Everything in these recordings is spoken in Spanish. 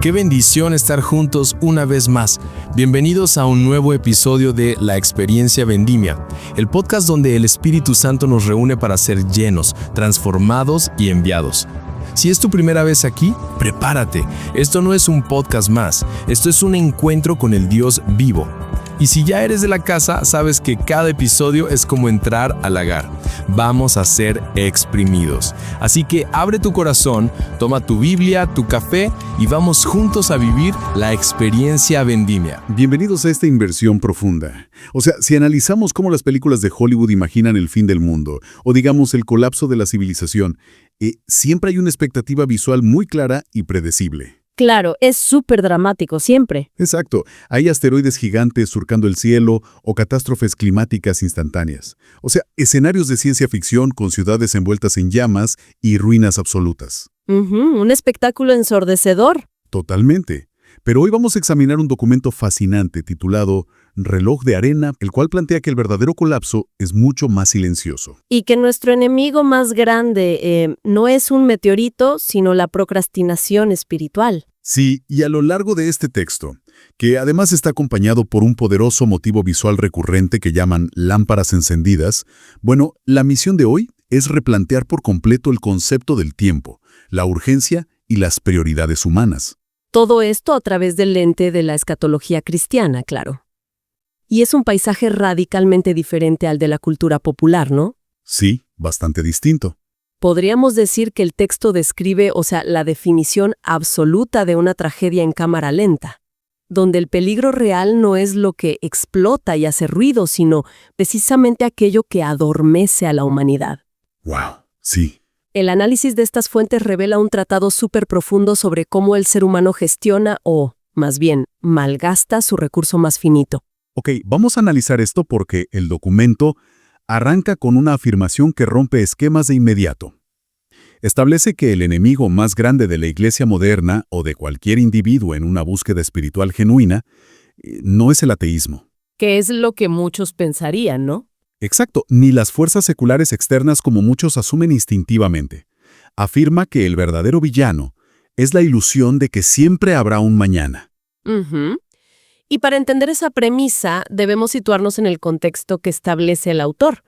Qué bendición estar juntos una vez más. Bienvenidos a un nuevo episodio de La Experiencia Vendimia, el podcast donde el Espíritu Santo nos reúne para ser llenos, transformados y enviados. Si es tu primera vez aquí, prepárate. Esto no es un podcast más, esto es un encuentro con el Dios vivo. Y si ya eres de la casa, sabes que cada episodio es como entrar al lagar. Vamos a ser exprimidos. Así que abre tu corazón, toma tu Biblia, tu café y vamos juntos a vivir la experiencia vendimia. Bienvenidos a esta inversión profunda. O sea, si analizamos cómo las películas de Hollywood imaginan el fin del mundo, o digamos el colapso de la civilización, siempre hay una expectativa visual muy clara y predecible. Claro, es súper dramático siempre. Exacto. Hay asteroides gigantes surcando el cielo o catástrofes climáticas instantáneas. O sea, escenarios de ciencia ficción con ciudades envueltas en llamas y ruinas absolutas. Un espectáculo ensordecedor. Totalmente. Pero hoy vamos a examinar un documento fascinante titulado Reloj de Arena, el cual plantea que el verdadero colapso es mucho más silencioso. Y que nuestro enemigo más grande no es un meteorito, sino la procrastinación espiritual. Sí, y a lo largo de este texto, que además está acompañado por un poderoso motivo visual recurrente que llaman lámparas encendidas, bueno, la misión de hoy es replantear por completo el concepto del tiempo, la urgencia y las prioridades humanas. Todo esto a través del lente de la escatología cristiana, claro. Y es un paisaje radicalmente diferente al de la cultura popular, ¿no? Sí, bastante distinto. Podríamos decir que el texto describe, la definición absoluta de una tragedia en cámara lenta, donde el peligro real no es lo que explota y hace ruido, sino precisamente aquello que adormece a la humanidad. ¡Wow! Sí. El análisis de estas fuentes revela un tratado súper profundo sobre cómo el ser humano gestiona o, más bien, malgasta su recurso más finito. Ok, vamos a analizar esto porque el documento arranca con una afirmación que rompe esquemas de inmediato. Establece que el enemigo más grande de la iglesia moderna o de cualquier individuo en una búsqueda espiritual genuina no es el ateísmo. Que es lo que muchos pensarían, ¿no? Exacto, ni las fuerzas seculares externas como muchos asumen instintivamente. Afirma que el verdadero villano es la ilusión de que siempre habrá un mañana. Y para entender esa premisa, debemos situarnos en el contexto que establece el autor.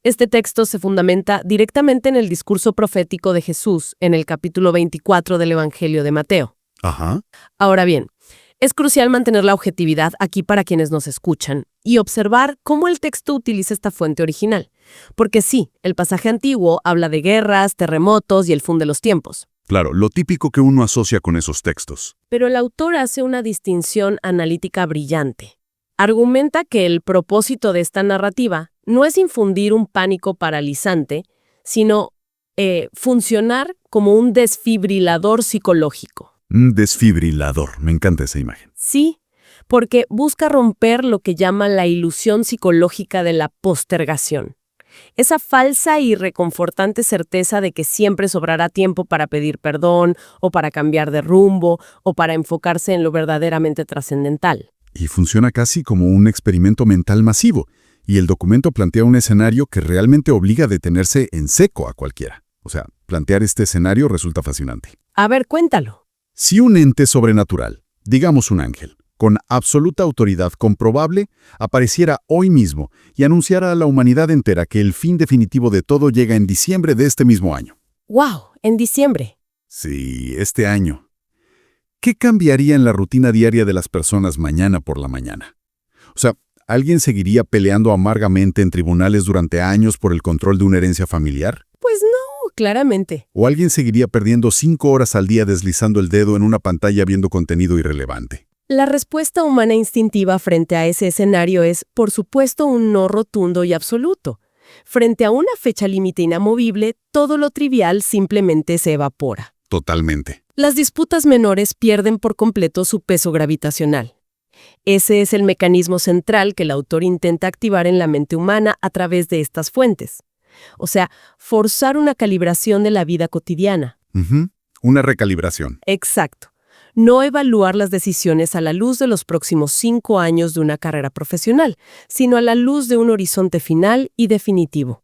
Este texto se fundamenta directamente en el discurso profético de Jesús en el capítulo 24 del Evangelio de Mateo. Ajá. Ahora bien, es crucial mantener la objetividad aquí para quienes nos escuchan y observar cómo el texto utiliza esta fuente original. Porque sí, el pasaje antiguo habla de guerras, terremotos y el fin de los tiempos. Claro, lo típico que uno asocia con esos textos. Pero el autor hace una distinción analítica brillante. Argumenta que el propósito de esta narrativa no es infundir un pánico paralizante, sino funcionar como un desfibrilador psicológico. Un desfibrilador, me encanta esa imagen. Sí, porque busca romper lo que llama la ilusión psicológica de la postergación. Esa falsa y reconfortante certeza de que siempre sobrará tiempo para pedir perdón, o para cambiar de rumbo, o para enfocarse en lo verdaderamente trascendental. Y funciona casi como un experimento mental masivo, y el documento plantea un escenario que realmente obliga a detenerse en seco a cualquiera. O sea, plantear este escenario resulta fascinante. A ver, cuéntalo. Si un ente sobrenatural, digamos un ángel, con absoluta autoridad comprobable, apareciera hoy mismo y anunciara a la humanidad entera que el fin definitivo de todo llega en diciembre de este mismo año. ¡Wow! En diciembre. Sí, este año. ¿Qué cambiaría en la rutina diaria de las personas mañana por la mañana? O sea, ¿alguien seguiría peleando amargamente en tribunales durante años por el control de una herencia familiar? Pues no, claramente. ¿O alguien seguiría perdiendo 5 horas al día deslizando el dedo en una pantalla viendo contenido irrelevante? La respuesta humana instintiva frente a ese escenario es, por supuesto, un no rotundo y absoluto. Frente a una fecha límite inamovible, todo lo trivial simplemente se evapora. Totalmente. Las disputas menores pierden por completo su peso gravitacional. Ese es el mecanismo central que el autor intenta activar en la mente humana a través de estas fuentes. O sea, forzar una calibración de la vida cotidiana. Una recalibración. Exacto. No evaluar las decisiones a la luz de los próximos 5 años de una carrera profesional, sino a la luz de un horizonte final y definitivo.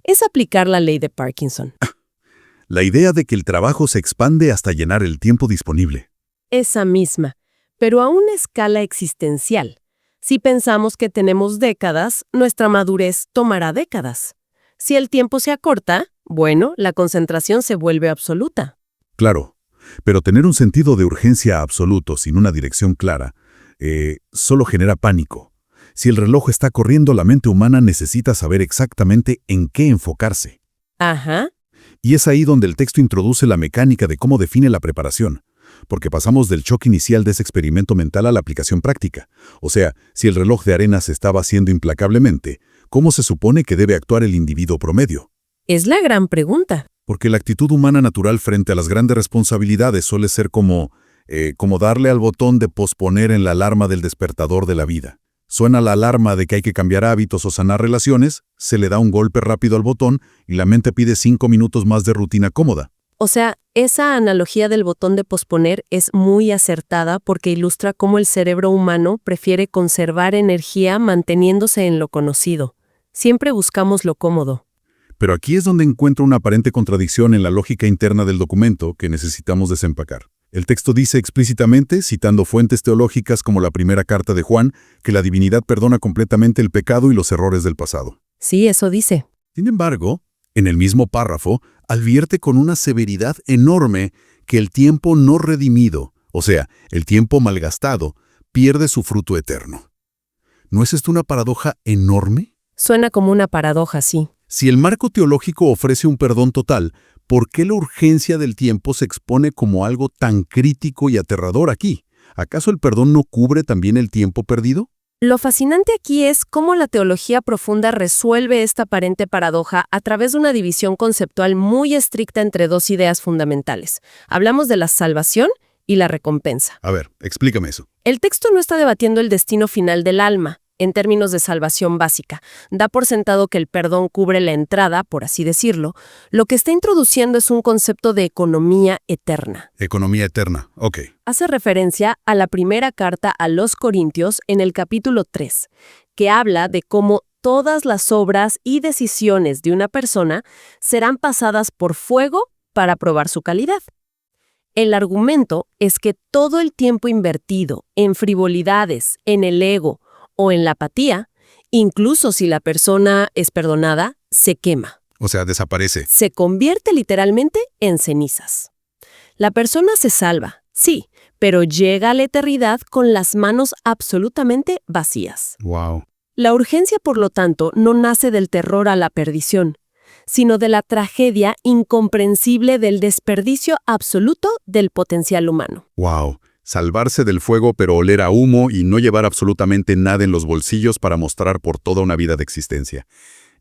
Es aplicar la ley de Parkinson. La idea de que el trabajo se expande hasta llenar el tiempo disponible. Esa misma, pero a una escala existencial. Si pensamos que tenemos décadas, nuestra madurez tomará décadas. Si el tiempo se acorta, bueno, la concentración se vuelve absoluta. Claro, pero tener un sentido de urgencia absoluto sin una dirección clara solo genera pánico. Si el reloj está corriendo, la mente humana necesita saber exactamente en qué enfocarse. Ajá. Y es ahí donde el texto introduce la mecánica de cómo define la preparación, porque pasamos del choque inicial de ese experimento mental a la aplicación práctica. O sea, si el reloj de arena se estaba haciendo implacablemente, ¿cómo se supone que debe actuar el individuo promedio? Es la gran pregunta. Porque la actitud humana natural frente a las grandes responsabilidades suele ser como darle al botón de posponer en la alarma del despertador de la vida. Suena la alarma de que hay que cambiar hábitos o sanar relaciones, se le da un golpe rápido al botón y la mente pide 5 minutos más de rutina cómoda. O sea, esa analogía del botón de posponer es muy acertada porque ilustra cómo el cerebro humano prefiere conservar energía manteniéndose en lo conocido. Siempre buscamos lo cómodo. Pero aquí es donde encuentro una aparente contradicción en la lógica interna del documento que necesitamos desempacar. El texto dice explícitamente, citando fuentes teológicas como la primera carta de Juan, que la divinidad perdona completamente el pecado y los errores del pasado. Sí, eso dice. Sin embargo, en el mismo párrafo, advierte con una severidad enorme que el tiempo no redimido, o sea, el tiempo malgastado, pierde su fruto eterno. ¿No es esto una paradoja enorme? Suena como una paradoja, sí. Si el marco teológico ofrece un perdón total, ¿por qué la urgencia del tiempo se expone como algo tan crítico y aterrador aquí? ¿Acaso el perdón no cubre también el tiempo perdido? Lo fascinante aquí es cómo la teología profunda resuelve esta aparente paradoja a través de una división conceptual muy estricta entre dos ideas fundamentales. Hablamos de la salvación y la recompensa. A ver, explícame eso. El texto no está debatiendo el destino final del alma, en términos de salvación básica. Da por sentado que el perdón cubre la entrada, por así decirlo. Lo que está introduciendo es un concepto de economía eterna. Economía eterna, ok. Hace referencia a la primera carta a los Corintios en el capítulo 3, que habla de cómo todas las obras y decisiones de una persona serán pasadas por fuego para probar su calidad. El argumento es que todo el tiempo invertido en frivolidades, en el ego o en la apatía, incluso si la persona es perdonada, se quema. O sea, desaparece. Se convierte literalmente en cenizas. La persona se salva, sí, pero llega a la eternidad con las manos absolutamente vacías. Wow. La urgencia, por lo tanto, no nace del terror a la perdición, sino de la tragedia incomprensible del desperdicio absoluto del potencial humano. Wow. Salvarse del fuego pero oler a humo y no llevar absolutamente nada en los bolsillos para mostrar por toda una vida de existencia.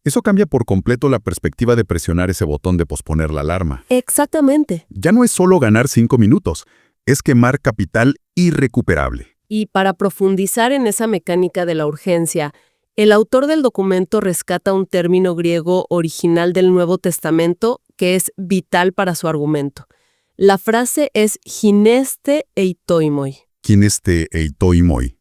Eso cambia por completo la perspectiva de presionar ese botón de posponer la alarma. Exactamente. Ya no es solo ganar 5 minutos, es quemar capital irrecuperable. Y para profundizar en esa mecánica de la urgencia, el autor del documento rescata un término griego original del Nuevo Testamento que es vital para su argumento. La frase es gineste eitoimoi. Gineste eitoimoi.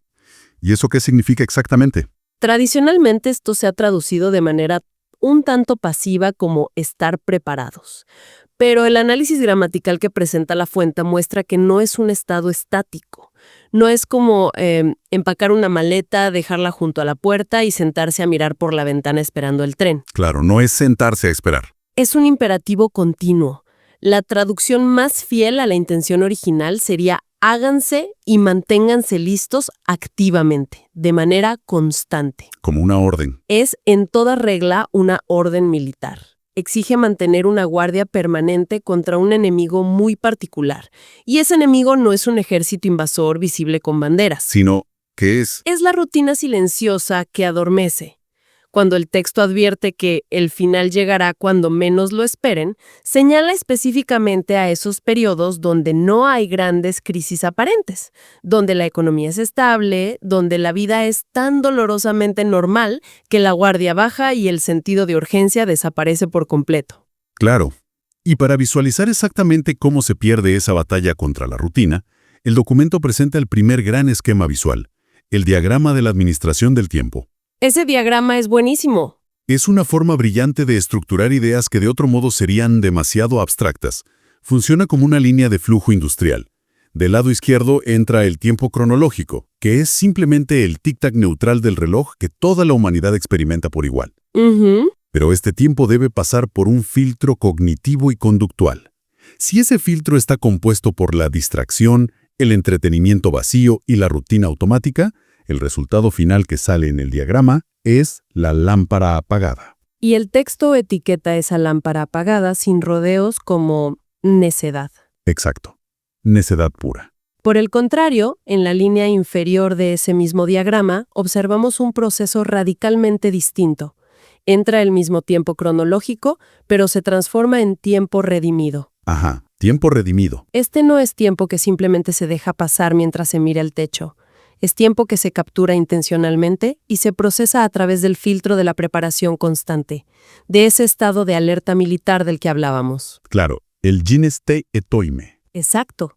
¿Y eso qué significa exactamente? Tradicionalmente esto se ha traducido de manera un tanto pasiva como estar preparados. Pero el análisis gramatical que presenta la fuente muestra que no es un estado estático. No es como empacar una maleta, dejarla junto a la puerta y sentarse a mirar por la ventana esperando el tren. Claro, no es sentarse a esperar. Es un imperativo continuo. La traducción más fiel a la intención original sería háganse y manténganse listos activamente, de manera constante. Como una orden. Es, en toda regla, una orden militar. Exige mantener una guardia permanente contra un enemigo muy particular. Y ese enemigo no es un ejército invasor visible con banderas. Sino, ¿qué es? Es la rutina silenciosa que adormece. Cuando el texto advierte que el final llegará cuando menos lo esperen, señala específicamente a esos periodos donde no hay grandes crisis aparentes, donde la economía es estable, donde la vida es tan dolorosamente normal que la guardia baja y el sentido de urgencia desaparece por completo. Claro. Y para visualizar exactamente cómo se pierde esa batalla contra la rutina, el documento presenta el primer gran esquema visual, el diagrama de la administración del tiempo. Ese diagrama es buenísimo. Es una forma brillante de estructurar ideas que de otro modo serían demasiado abstractas. Funciona como una línea de flujo industrial. Del lado izquierdo entra el tiempo cronológico, que es simplemente el tic-tac neutral del reloj que toda la humanidad experimenta por igual. Ujú. Pero este tiempo debe pasar por un filtro cognitivo y conductual. Si ese filtro está compuesto por la distracción, el entretenimiento vacío y la rutina automática, el resultado final que sale en el diagrama es la lámpara apagada. Y el texto etiqueta esa lámpara apagada sin rodeos como necedad. Exacto. Necedad pura. Por el contrario, en la línea inferior de ese mismo diagrama, observamos un proceso radicalmente distinto. Entra el mismo tiempo cronológico, pero se transforma en tiempo redimido. Ajá, tiempo redimido. Este no es tiempo que simplemente se deja pasar mientras se mira el techo. Es tiempo que se captura intencionalmente y se procesa a través del filtro de la preparación constante, de ese estado de alerta militar del que hablábamos. Claro, el gineste etoime. Exacto.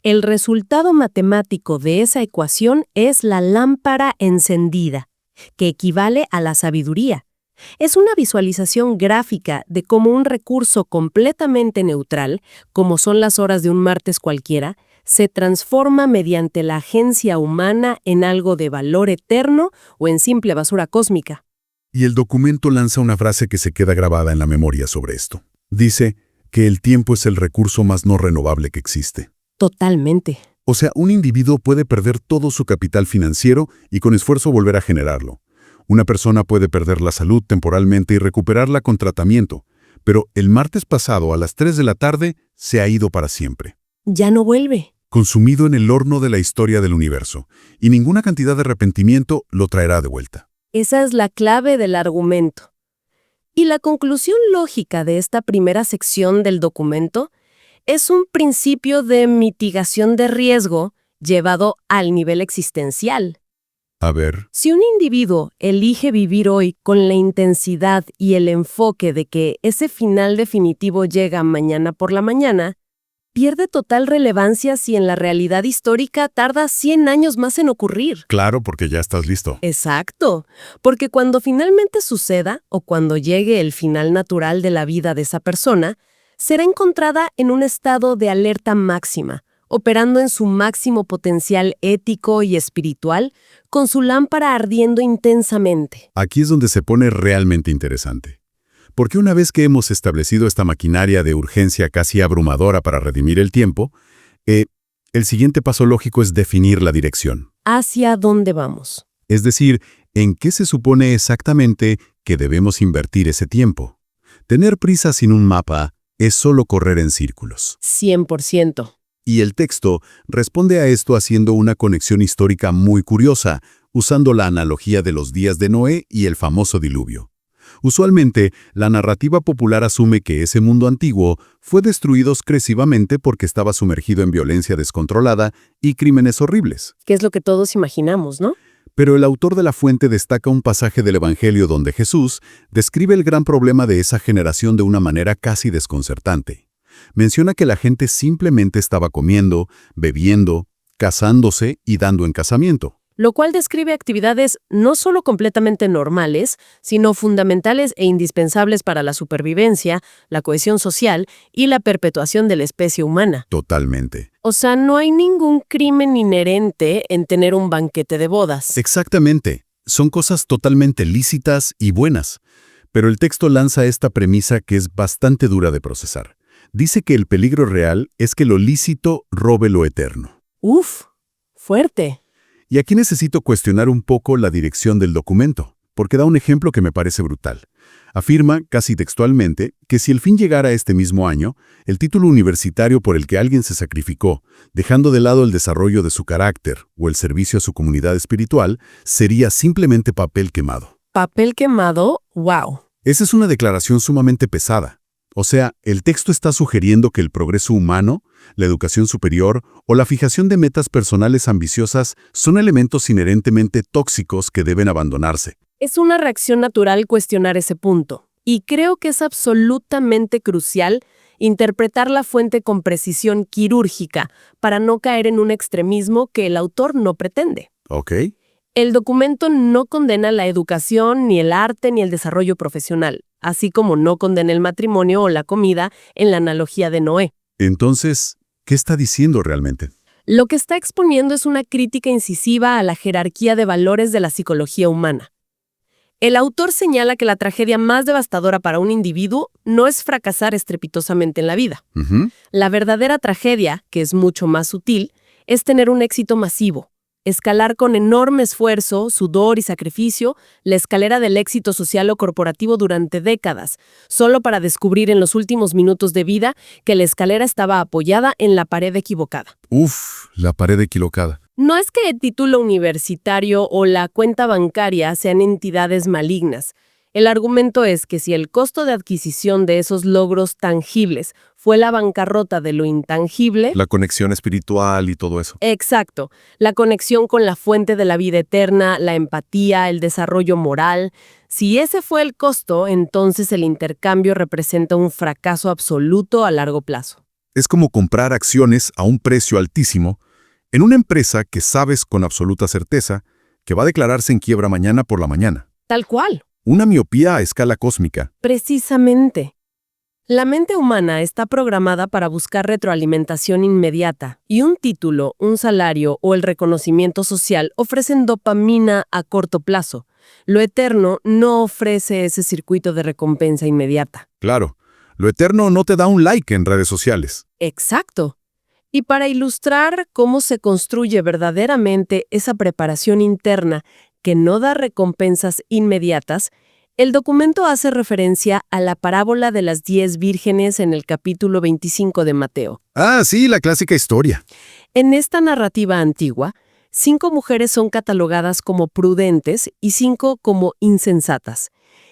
El resultado matemático de esa ecuación es la lámpara encendida, que equivale a la sabiduría. Es una visualización gráfica de cómo un recurso completamente neutral, como son las horas de un martes cualquiera, se transforma mediante la agencia humana en algo de valor eterno o en simple basura cósmica. Y el documento lanza una frase que se queda grabada en la memoria sobre esto. Dice que el tiempo es el recurso más no renovable que existe. Totalmente. O sea, un individuo puede perder todo su capital financiero y con esfuerzo volver a generarlo. Una persona puede perder la salud temporalmente y recuperarla con tratamiento, pero el martes pasado a las 3 de la tarde se ha ido para siempre. Ya no vuelve. Consumido en el horno de la historia del universo, y ninguna cantidad de arrepentimiento lo traerá de vuelta. Esa es la clave del argumento. Y la conclusión lógica de esta primera sección del documento es un principio de mitigación de riesgo llevado al nivel existencial. A ver, Si un individuo elige vivir hoy con la intensidad y el enfoque de que ese final definitivo llega mañana por la mañana, pierde total relevancia si en la realidad histórica tarda 100 años más en ocurrir. claro, porque ya estás listo. Exacto, porque cuando finalmente suceda o cuando llegue el final natural de la vida de esa persona, será encontrada en un estado de alerta máxima, operando en su máximo potencial ético y espiritual, con su lámpara ardiendo intensamente. Aquí es donde se pone realmente interesante. Porque una vez que hemos establecido esta maquinaria de urgencia casi abrumadora para redimir el tiempo, el siguiente paso lógico es definir la dirección. ¿Hacia dónde vamos? Es decir, ¿en qué se supone exactamente que debemos invertir ese tiempo? Tener prisa sin un mapa es solo correr en círculos. 100%. Y el texto responde a esto haciendo una conexión histórica muy curiosa, usando la analogía de los días de Noé y el famoso diluvio. Usualmente, la narrativa popular asume que ese mundo antiguo fue destruido excesivamente porque estaba sumergido en violencia descontrolada y crímenes horribles. Que es lo que todos imaginamos, ¿no? Pero el autor de la fuente destaca un pasaje del Evangelio donde Jesús describe el gran problema de esa generación de una manera casi desconcertante. Menciona que la gente simplemente estaba comiendo, bebiendo, casándose y dando en casamiento. Lo cual describe actividades no solo completamente normales, sino fundamentales e indispensables para la supervivencia, la cohesión social y la perpetuación de la especie humana. Totalmente. O sea, no hay ningún crimen inherente en tener un banquete de bodas. Exactamente. Son cosas totalmente lícitas y buenas. Pero el texto lanza esta premisa que es bastante dura de procesar. Dice que el peligro real es que lo lícito robe lo eterno. Uf, fuerte. Y aquí necesito cuestionar un poco la dirección del documento, porque da un ejemplo que me parece brutal. Afirma, casi textualmente, que si el fin llegara este mismo año, el título universitario por el que alguien se sacrificó, dejando de lado el desarrollo de su carácter o el servicio a su comunidad espiritual, sería simplemente papel quemado. ¿Papel quemado? ¡Wow! Esa es una declaración sumamente pesada. O sea, el texto está sugiriendo que el progreso humano, la educación superior o la fijación de metas personales ambiciosas son elementos inherentemente tóxicos que deben abandonarse. Es una reacción natural cuestionar ese punto. Y creo que es absolutamente crucial interpretar la fuente con precisión quirúrgica para no caer en un extremismo que el autor no pretende. ¿Ok? El documento no condena la educación, ni el arte, ni el desarrollo profesional, así como no condena el matrimonio o la comida en la analogía de Noé. Entonces, ¿qué está diciendo realmente? Lo que está exponiendo es una crítica incisiva a la jerarquía de valores de la psicología humana. El autor señala que la tragedia más devastadora para un individuo no es fracasar estrepitosamente en la vida. La verdadera tragedia, que es mucho más sutil, es tener un éxito masivo, escalar con enorme esfuerzo, sudor y sacrificio la escalera del éxito social o corporativo durante décadas, solo para descubrir en los últimos minutos de vida que la escalera estaba apoyada en la pared equivocada. La pared equivocada. No es que el título universitario o la cuenta bancaria sean entidades malignas. El argumento es que si el costo de adquisición de esos logros tangibles fue la bancarrota de lo intangible... La conexión espiritual y todo eso. Exacto. La conexión con la fuente de la vida eterna, la empatía, el desarrollo moral. Si ese fue el costo, entonces el intercambio representa un fracaso absoluto a largo plazo. Es como comprar acciones a un precio altísimo en una empresa que sabes con absoluta certeza que va a declararse en quiebra mañana por la mañana. Tal cual. Una miopía a escala cósmica. Precisamente. La mente humana está programada para buscar retroalimentación inmediata, y un título, un salario o el reconocimiento social ofrecen dopamina a corto plazo. Lo eterno no ofrece ese circuito de recompensa inmediata. Claro, lo eterno no te da un like en redes sociales. Exacto. Y para ilustrar cómo se construye verdaderamente esa preparación interna que no da recompensas inmediatas, el documento hace referencia a la parábola de las 10 vírgenes en el capítulo 25 de Mateo. Ah, sí, la clásica historia. En esta narrativa antigua, 5 mujeres son catalogadas como prudentes y 5 como insensatas.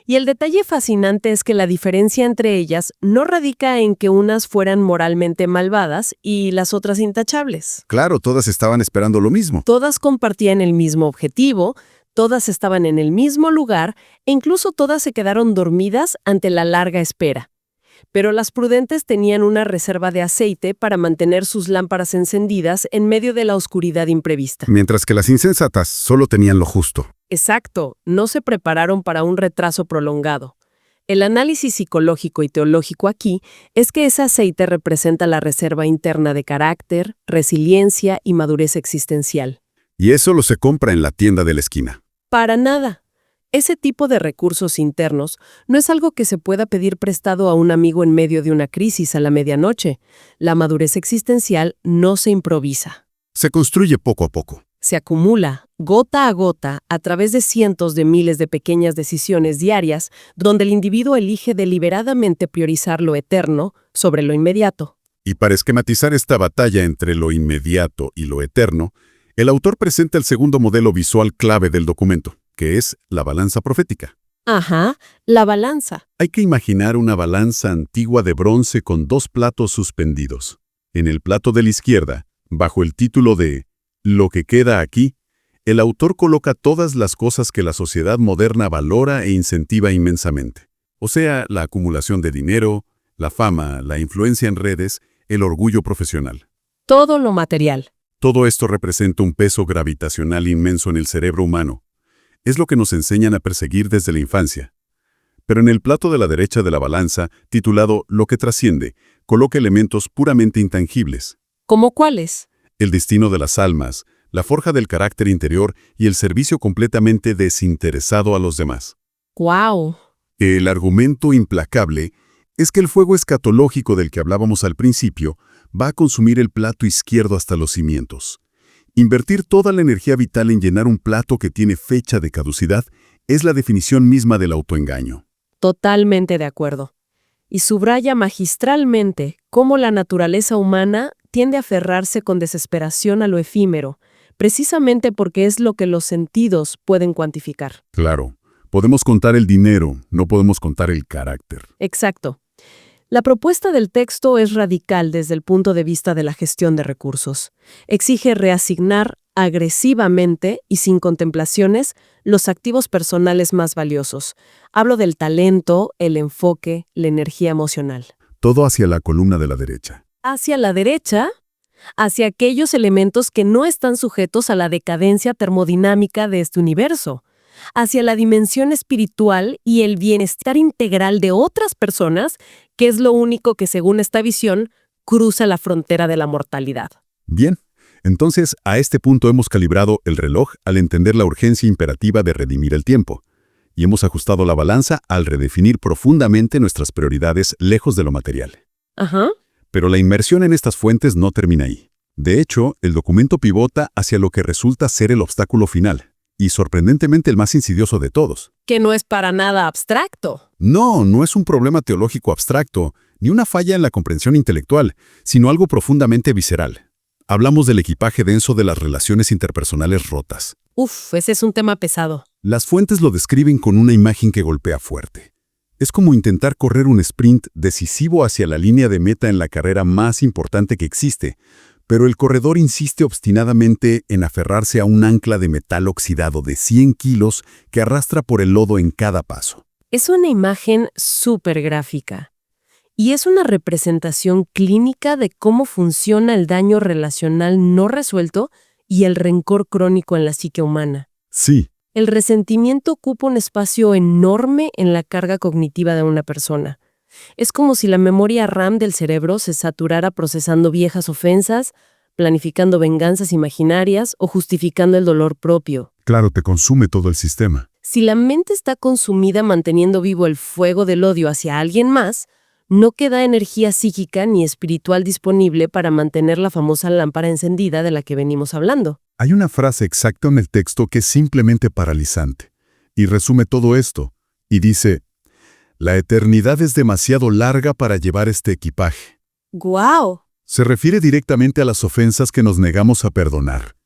Y el detalle fascinante es que la diferencia entre ellas no radica en que unas fueran moralmente malvadas y las otras intachables. Claro, todas estaban esperando lo mismo. Todas compartían el mismo objetivo, todas estaban en el mismo lugar e incluso todas se quedaron dormidas ante la larga espera. Pero las prudentes tenían una reserva de aceite para mantener sus lámparas encendidas en medio de la oscuridad imprevista. Mientras que las insensatas solo tenían lo justo. Exacto, no se prepararon para un retraso prolongado. El análisis psicológico y teológico aquí es que ese aceite representa la reserva interna de carácter, resiliencia y madurez existencial. Y eso lo se compra en la tienda de la esquina. Para nada. Ese tipo de recursos internos no es algo que se pueda pedir prestado a un amigo en medio de una crisis a la medianoche. La madurez existencial no se improvisa. Se construye poco a poco. Se acumula, gota a gota, a través de cientos de miles de pequeñas decisiones diarias, donde el individuo elige deliberadamente priorizar lo eterno sobre lo inmediato. Y para esquematizar esta batalla entre lo inmediato y lo eterno, el autor presenta el segundo modelo visual clave del documento, que es la balanza profética. Ajá, la balanza. Hay que imaginar una balanza antigua de bronce con 2 platos suspendidos. En el plato de la izquierda, bajo el título de Lo que queda aquí, el autor coloca todas las cosas que la sociedad moderna valora e incentiva inmensamente. O sea, la acumulación de dinero, la fama, la influencia en redes, el orgullo profesional. Todo lo material. Todo esto representa un peso gravitacional inmenso en el cerebro humano. Es lo que nos enseñan a perseguir desde la infancia. Pero en el plato de la derecha de la balanza, titulado Lo que trasciende, coloca elementos puramente intangibles. ¿Cómo cuáles? El destino de las almas, la forja del carácter interior y el servicio completamente desinteresado a los demás. ¡Guau! El argumento implacable es que el fuego escatológico del que hablábamos al principio va a consumir el plato izquierdo hasta los cimientos. Invertir toda la energía vital en llenar un plato que tiene fecha de caducidad es la definición misma del autoengaño. Totalmente de acuerdo. Y subraya magistralmente cómo la naturaleza humana tiende a aferrarse con desesperación a lo efímero, precisamente porque es lo que los sentidos pueden cuantificar. Claro, podemos contar el dinero, no podemos contar el carácter. Exacto. La propuesta del texto es radical desde el punto de vista de la gestión de recursos. Exige reasignar agresivamente y sin contemplaciones los activos personales más valiosos. Hablo del talento, el enfoque, la energía emocional. Todo hacia la columna de la derecha. Hacia la derecha, hacia aquellos elementos que no están sujetos a la decadencia termodinámica de este universo, hacia la dimensión espiritual y el bienestar integral de otras personas, que es lo único que, según esta visión, cruza la frontera de la mortalidad. Bien, Entonces, a este punto hemos calibrado el reloj al entender la urgencia imperativa de redimir el tiempo. Y hemos ajustado la balanza al redefinir profundamente nuestras prioridades lejos de lo material. Ajá. Pero la inmersión en estas fuentes no termina ahí. De hecho, el documento pivota hacia lo que resulta ser el obstáculo final, y sorprendentemente el más insidioso de todos. Que no es para nada abstracto. No es un problema teológico abstracto, ni una falla en la comprensión intelectual, sino algo profundamente visceral. Hablamos del equipaje denso de las relaciones interpersonales rotas. Uf, ese es un tema pesado. Las fuentes lo describen con una imagen que golpea fuerte. Es como intentar correr un sprint decisivo hacia la línea de meta en la carrera más importante que existe, pero el corredor insiste obstinadamente en aferrarse a un ancla de metal oxidado de 100 kilos que arrastra por el lodo en cada paso. Es una imagen súper gráfica. Y es una representación clínica de cómo funciona el daño relacional no resuelto y el rencor crónico en la psique humana. Sí. El resentimiento ocupa un espacio enorme en la carga cognitiva de una persona. Es como si la memoria RAM del cerebro se saturara procesando viejas ofensas, planificando venganzas imaginarias o justificando el dolor propio. Claro, te consume todo el sistema. Si la mente está consumida manteniendo vivo el fuego del odio hacia alguien más, no queda energía psíquica ni espiritual disponible para mantener la famosa lámpara encendida de la que venimos hablando. Hay una frase exacta en el texto que es simplemente paralizante, y resume todo esto, y dice: la eternidad es demasiado larga para llevar este equipaje. ¡Guau! Se refiere directamente a las ofensas que nos negamos a perdonar.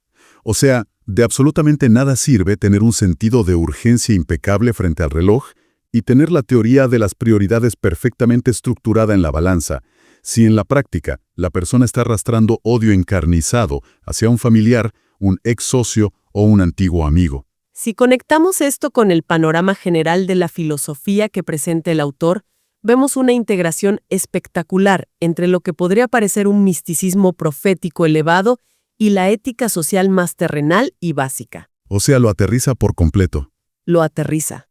O sea, de absolutamente nada sirve tener un sentido de urgencia impecable frente al reloj y tener la teoría de las prioridades perfectamente estructurada en la balanza, si en la práctica la persona está arrastrando odio encarnizado hacia un familiar, un ex socio o un antiguo amigo. Si conectamos esto con el panorama general de la filosofía que presenta el autor, vemos una integración espectacular entre lo que podría parecer un misticismo profético elevado y la ética social más terrenal y básica. O sea, lo aterriza por completo. Lo aterriza.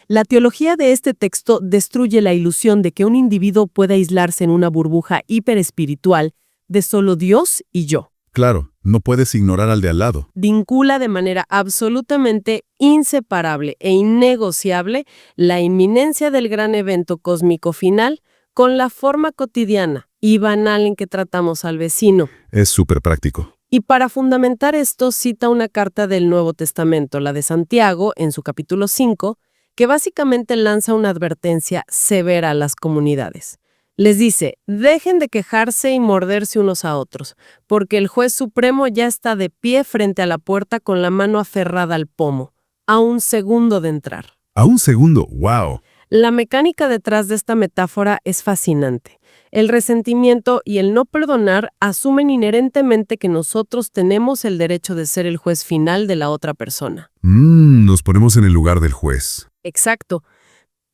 La teología de este texto destruye la ilusión de que un individuo pueda aislarse en una burbuja hiperespiritual de solo Dios y yo. Claro, no puedes ignorar al de al lado. Vincula de manera absolutamente inseparable e innegociable la inminencia del gran evento cósmico final con la forma cotidiana y banal en que tratamos al vecino. Es súper práctico. Y para fundamentar esto cita una carta del Nuevo Testamento, la de Santiago, en su capítulo 5, que básicamente lanza una advertencia severa a las comunidades. Les dice: dejen de quejarse y morderse unos a otros, porque el juez supremo ya está de pie frente a la puerta con la mano aferrada al pomo, a un segundo de entrar. ¿A un segundo? ¡Wow! La mecánica detrás de esta metáfora es fascinante. El resentimiento y el no perdonar asumen inherentemente que nosotros tenemos el derecho de ser el juez final de la otra persona. Nos ponemos en el lugar del juez. Exacto.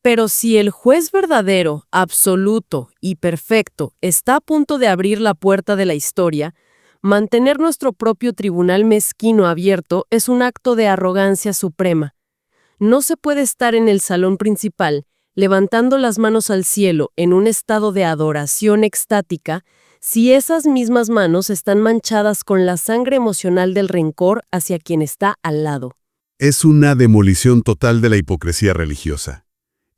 Pero si el juez verdadero, absoluto y perfecto está a punto de abrir la puerta de la historia, mantener nuestro propio tribunal mezquino abierto es un acto de arrogancia suprema. No se puede estar en el salón principal, levantando las manos al cielo en un estado de adoración extática, si esas mismas manos están manchadas con la sangre emocional del rencor hacia quien está al lado. Es una demolición total de la hipocresía religiosa.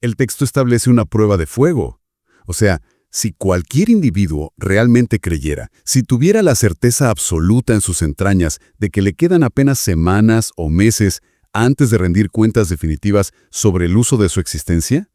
El texto establece una prueba de fuego. O sea, si cualquier individuo realmente creyera, si tuviera la certeza absoluta en sus entrañas de que le quedan apenas semanas o meses antes de rendir cuentas definitivas sobre el uso de su existencia,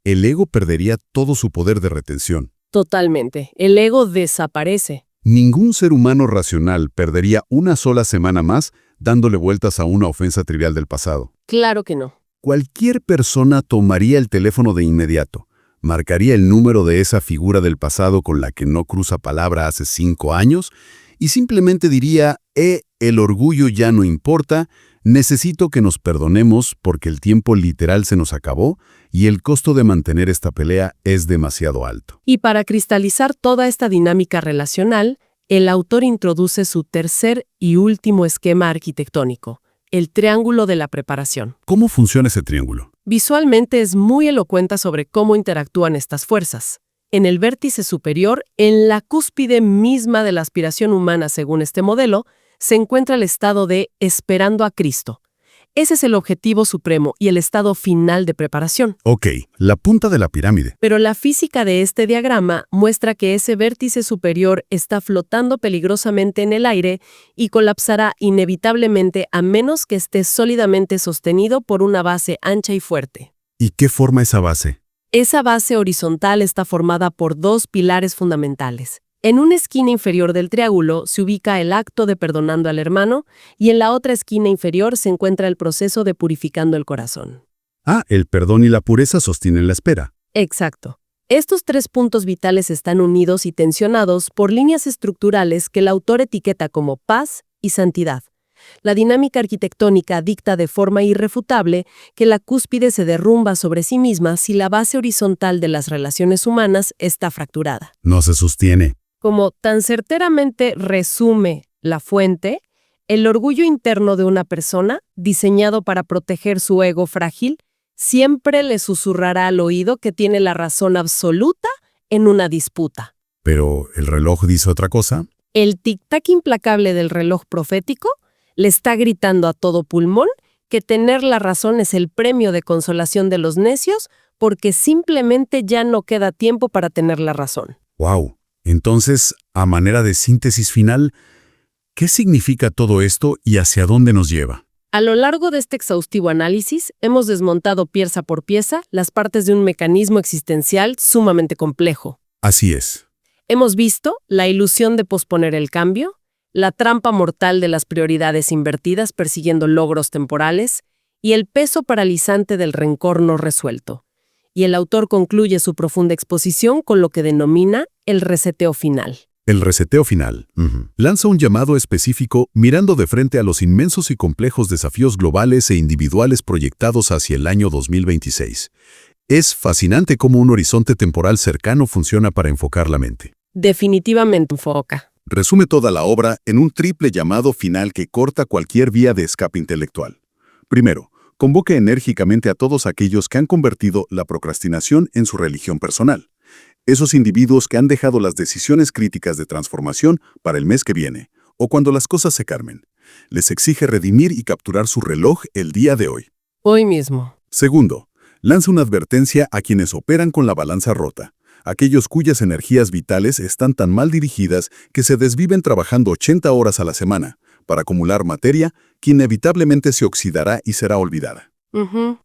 el ego perdería todo su poder de retención. Totalmente. El ego desaparece. Ningún ser humano racional perdería una sola semana más dándole vueltas a una ofensa trivial del pasado. Claro que no. Cualquier persona tomaría el teléfono de inmediato, marcaría el número de esa figura del pasado con la que no cruza palabra hace 5 años y simplemente diría: el orgullo ya no importa, necesito que nos perdonemos porque el tiempo literal se nos acabó y el costo de mantener esta pelea es demasiado alto. Y para cristalizar toda esta dinámica relacional, el autor introduce su tercer y último esquema arquitectónico: el triángulo de la preparación. ¿Cómo funciona ese triángulo? Visualmente es muy elocuente sobre cómo interactúan estas fuerzas. En el vértice superior, en la cúspide misma de la aspiración humana según este modelo, se encuentra el estado de esperando a Cristo. Ese es el objetivo supremo y el estado final de preparación. Ok, la punta de la pirámide. Pero la física de este diagrama muestra que ese vértice superior está flotando peligrosamente en el aire y colapsará inevitablemente a menos que esté sólidamente sostenido por una base ancha y fuerte. ¿Y qué forma esa base? Esa base horizontal está formada por dos pilares fundamentales. En una esquina inferior del triángulo se ubica el acto de perdonando al hermano y en la otra esquina inferior se encuentra el proceso de purificando el corazón. Ah, el perdón y la pureza sostienen la espera. Exacto. Estos tres puntos vitales están unidos y tensionados por líneas estructurales que el autor etiqueta como paz y santidad. La dinámica arquitectónica dicta de forma irrefutable que la cúspide se derrumba sobre sí misma si la base horizontal de las relaciones humanas está fracturada. No se sostiene. Como tan certeramente resume la fuente, el orgullo interno de una persona, diseñado para proteger su ego frágil, siempre le susurrará al oído que tiene la razón absoluta en una disputa. Pero ¿el reloj dice otra cosa? El tic-tac implacable del reloj profético le está gritando a todo pulmón que tener la razón es el premio de consolación de los necios porque simplemente ya no queda tiempo para tener la razón. ¡Wow! Entonces, a manera de síntesis final, ¿qué significa todo esto y hacia dónde nos lleva? A lo largo de este exhaustivo análisis, hemos desmontado pieza por pieza las partes de un mecanismo existencial sumamente complejo. Así es. Hemos visto la ilusión de posponer el cambio, la trampa mortal de las prioridades invertidas persiguiendo logros temporales y el peso paralizante del rencor no resuelto. Y el autor concluye su profunda exposición con lo que denomina el reseteo final. El reseteo final. Lanza un llamado específico mirando de frente a los inmensos y complejos desafíos globales e individuales proyectados hacia el año 2026. Es fascinante cómo un horizonte temporal cercano funciona para enfocar la mente. Definitivamente enfoca. Resume toda la obra en un triple llamado final que corta cualquier vía de escape intelectual. Primero, convoque enérgicamente a todos aquellos que han convertido la procrastinación en su religión personal. Esos individuos que han dejado las decisiones críticas de transformación para el mes que viene, o cuando las cosas se calmen. Les exige redimir y capturar su reloj el día de hoy. Hoy mismo. Segundo, lanza una advertencia a quienes operan con la balanza rota, aquellos cuyas energías vitales están tan mal dirigidas que se desviven trabajando 80 horas a la semana para acumular materia que inevitablemente se oxidará y será olvidada.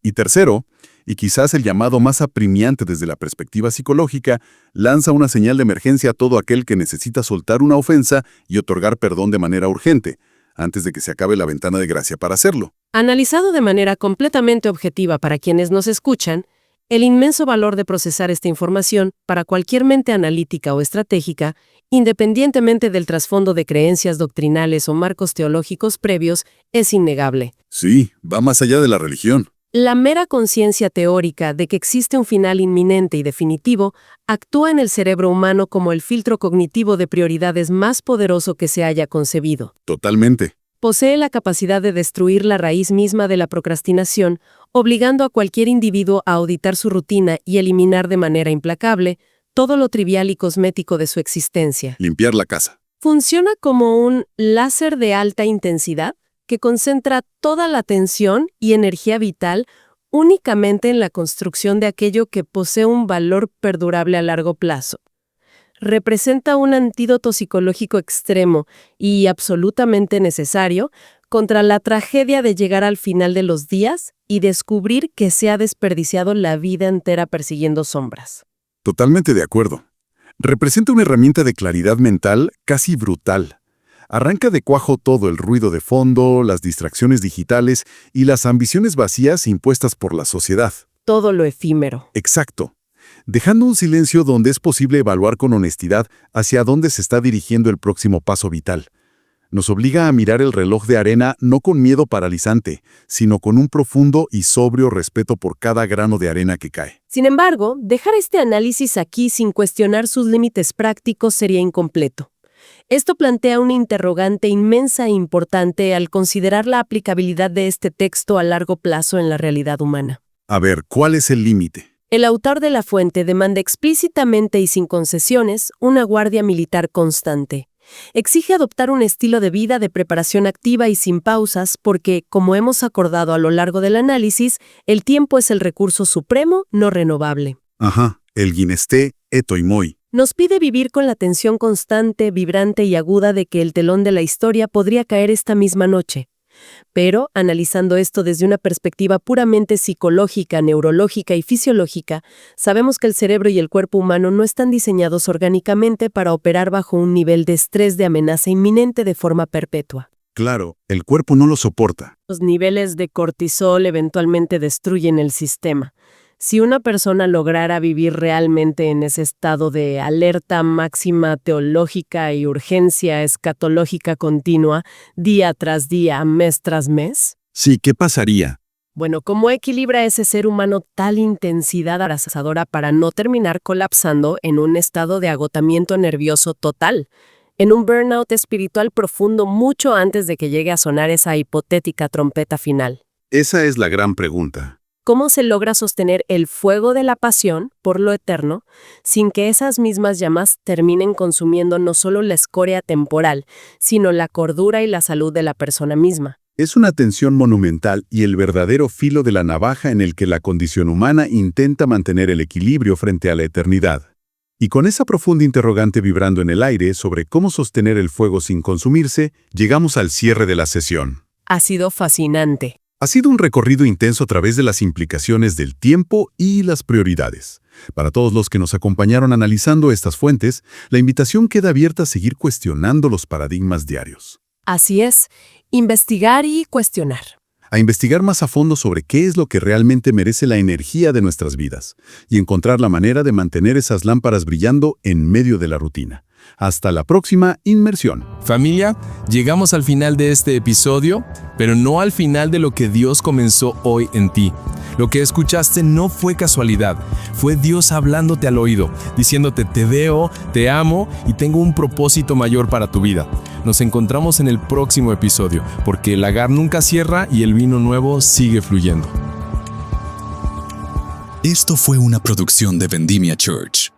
Y tercero, y quizás el llamado más apremiante desde la perspectiva psicológica, lanza una señal de emergencia a todo aquel que necesita soltar una ofensa y otorgar perdón de manera urgente, antes de que se acabe la ventana de gracia para hacerlo. Analizado de manera completamente objetiva para quienes nos escuchan, el inmenso valor de procesar esta información para cualquier mente analítica o estratégica, independientemente del trasfondo de creencias doctrinales o marcos teológicos previos, es innegable. Sí, va más allá de la religión. La mera conciencia teórica de que existe un final inminente y definitivo actúa en el cerebro humano como el filtro cognitivo de prioridades más poderoso que se haya concebido. Totalmente. Posee la capacidad de destruir la raíz misma de la procrastinación, obligando a cualquier individuo a auditar su rutina y eliminar de manera implacable todo lo trivial y cosmético de su existencia. Limpiar la casa. Funciona como un láser de alta intensidad que concentra toda la atención y energía vital únicamente en la construcción de aquello que posee un valor perdurable a largo plazo. Representa un antídoto psicológico extremo y absolutamente necesario contra la tragedia de llegar al final de los días y descubrir que se ha desperdiciado la vida entera persiguiendo sombras. Totalmente de acuerdo. Representa una herramienta de claridad mental casi brutal. Arranca de cuajo todo el ruido de fondo, las distracciones digitales y las ambiciones vacías impuestas por la sociedad. Todo lo efímero. Exacto. Dejando un silencio donde es posible evaluar con honestidad hacia dónde se está dirigiendo el próximo paso vital. Nos obliga a mirar el reloj de arena no con miedo paralizante, sino con un profundo y sobrio respeto por cada grano de arena que cae. Sin embargo, dejar este análisis aquí sin cuestionar sus límites prácticos sería incompleto. Esto plantea una interrogante inmensa e importante al considerar la aplicabilidad de este texto a largo plazo en la realidad humana. A ver, ¿cuál es el límite? El autor de la fuente demanda explícitamente y sin concesiones una guardia militar constante. Exige adoptar un estilo de vida de preparación activa y sin pausas porque, como hemos acordado a lo largo del análisis, el tiempo es el recurso supremo no renovable. Ajá, el gineste, eto y moi. Nos pide vivir con la tensión constante, vibrante y aguda de que el telón de la historia podría caer esta misma noche. Pero, analizando esto desde una perspectiva puramente psicológica, neurológica y fisiológica, sabemos que el cerebro y el cuerpo humano no están diseñados orgánicamente para operar bajo un nivel de estrés de amenaza inminente de forma perpetua. Claro, el cuerpo no lo soporta. Los niveles de cortisol eventualmente destruyen el sistema. Si una persona lograra vivir realmente en ese estado de alerta máxima teológica y urgencia escatológica continua, día tras día, mes tras mes. Sí, ¿qué pasaría? Bueno, ¿cómo equilibra ese ser humano tal intensidad arrasadora para no terminar colapsando en un estado de agotamiento nervioso total? En un burnout espiritual profundo mucho antes de que llegue a sonar esa hipotética trompeta final. Esa es la gran pregunta. ¿Cómo se logra sostener el fuego de la pasión por lo eterno sin que esas mismas llamas terminen consumiendo no solo la escoria temporal, sino la cordura y la salud de la persona misma? Es una tensión monumental y el verdadero filo de la navaja en el que la condición humana intenta mantener el equilibrio frente a la eternidad. Y con esa profunda interrogante vibrando en el aire sobre cómo sostener el fuego sin consumirse, llegamos al cierre de la sesión. Ha sido fascinante. Ha sido un recorrido intenso a través de las implicaciones del tiempo y las prioridades. Para todos los que nos acompañaron analizando estas fuentes, la invitación queda abierta a seguir cuestionando los paradigmas diarios. Así es, investigar y cuestionar. A investigar más a fondo sobre qué es lo que realmente merece la energía de nuestras vidas y encontrar la manera de mantener esas lámparas brillando en medio de la rutina. Hasta la próxima inmersión. Familia, llegamos al final de este episodio, pero no al final de lo que Dios comenzó hoy en ti. Lo que escuchaste no fue casualidad, fue Dios hablándote al oído, diciéndote te veo, te amo y tengo un propósito mayor para tu vida. Nos encontramos en el próximo episodio, porque el lagar nunca cierra y el vino nuevo sigue fluyendo. Esto fue una producción de Vendimia Church.